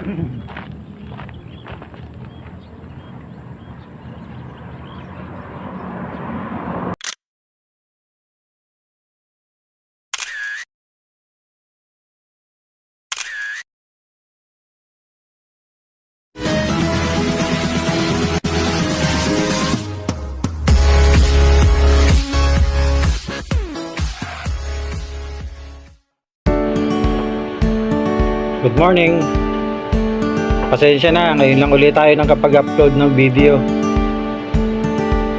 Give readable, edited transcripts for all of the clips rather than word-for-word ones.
Good morning. Pasensya na, ngayon lang ulit tayo nakapag-upload ng video.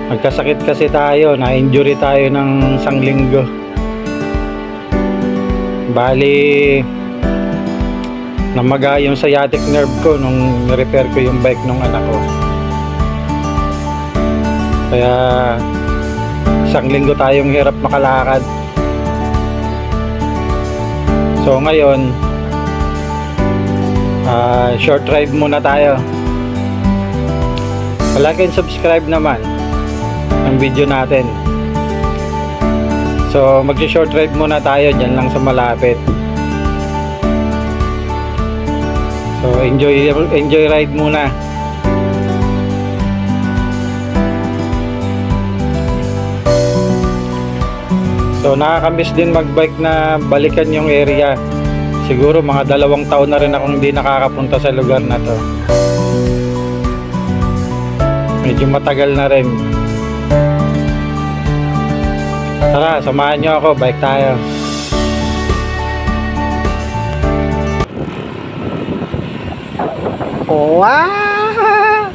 Nagkasakit kasi tayo, na-injury tayo ng isang linggo. Bali, namaga yung sciatic nerve ko nung repair ko yung bike nung anak ko. Kaya isang linggo tayong hirap makalakad. So ngayon, short drive muna tayo. Like and subscribe naman ang video natin. So mag-short drive muna tayo dyan lang sa malapit. So enjoy ride muna. So nakakamiss din magbike na balikan yung area. Siguro mga 2 taon na rin akong hindi nakakapunta sa lugar na to. Medyo matagal na rin. Tara, samahan nyo ako, bike tayo. Wow!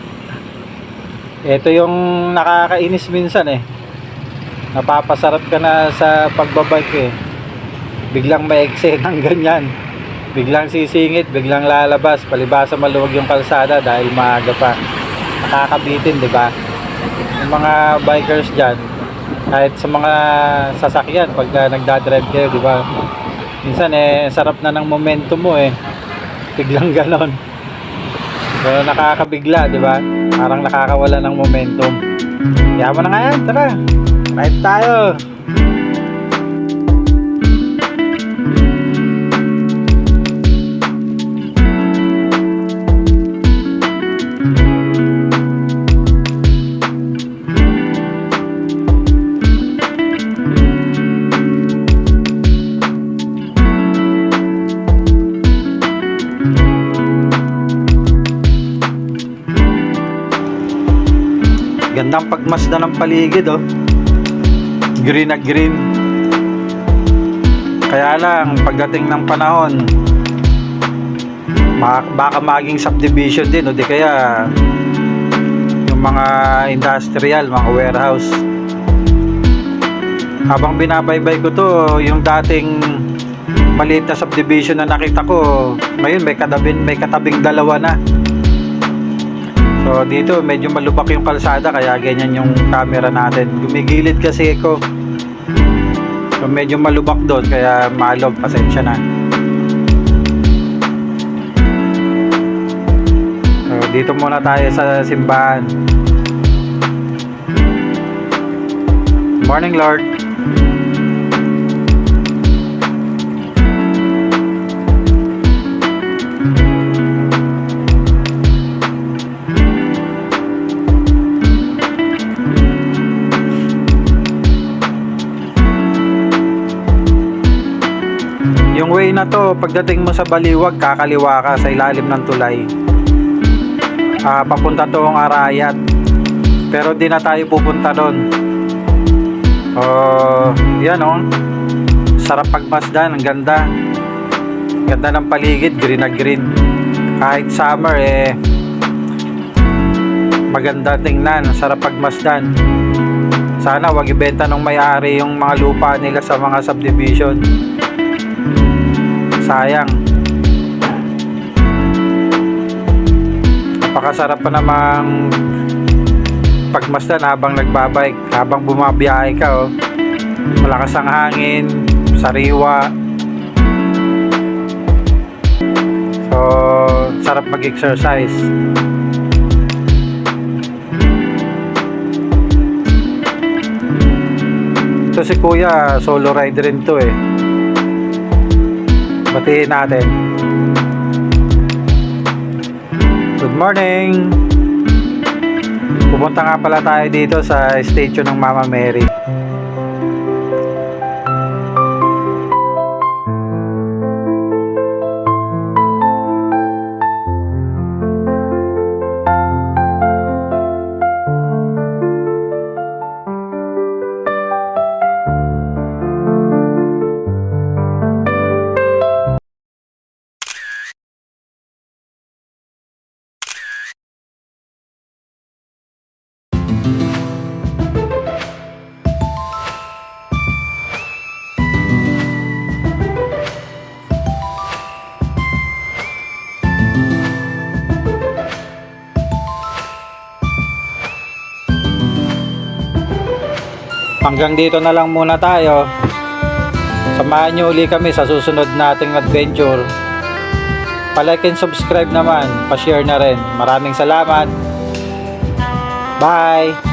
Ito yung nakakainis minsan eh. Napapasarap ka na sa pagbabike eh. Biglang may eksena ng ganyan. Biglang sisingit, biglang lalabas, palibasa maluwag yung kalsada dahil maaga pa. Nakakabitin, di ba? Yung mga bikers dyan, kahit sa mga sasakyan, pag nagdadrive kayo, di ba? Minsan sarap na ng momentum mo eh. Biglang ganon. Pero nakakabigla, di ba? Parang nakakawala ng momentum. Kaya mo na nga yan, tara. Ride tayo. Gandang pagmasda ng paligid oh. Green na green. Kaya lang pagdating ng panahon baka maging subdivision din o di kaya yung mga industrial, mga warehouse. Habang binabaybay ko to, yung dating maliit na subdivision na nakita ko, ngayon may katabing 2 na. So dito medyo malubak yung kalsada kaya ganyan yung camera natin. Gumigilid kasi ako. So medyo malubak doon kaya malob, pasensya na. So dito muna tayo sa simbahan. Morning Lord. Yung way na to, pagdating mo sa Baliwag, kakaliwa ka sa ilalim ng tulay. Papunta tong Arayat. Pero di na tayo pupunta doon. Yan oh. Sarap pagmasdan, ang ganda. Ganda ng paligid, green na green. Kahit summer maganda tingnan, sarap pagmasdan. Sana wag ibenta ng may-ari yung mga lupa nila sa mga subdivision. Sayang. Napakasarap pa namang pagmasdan habang nagbabike, habang bumabiyahe ka oh. Malakas ang hangin, sariwa. So, sarap mag-exercise. Ito si Kuya, solo rider rin to eh. Batiin natin. Good morning! Pupunta nga pala tayo dito sa statue ng Mama Mary. Hanggang dito na lang muna tayo. Samahan nyo uli kami sa susunod nating adventure. Pa-like and subscribe naman, pa-share na rin. Maraming salamat. Bye!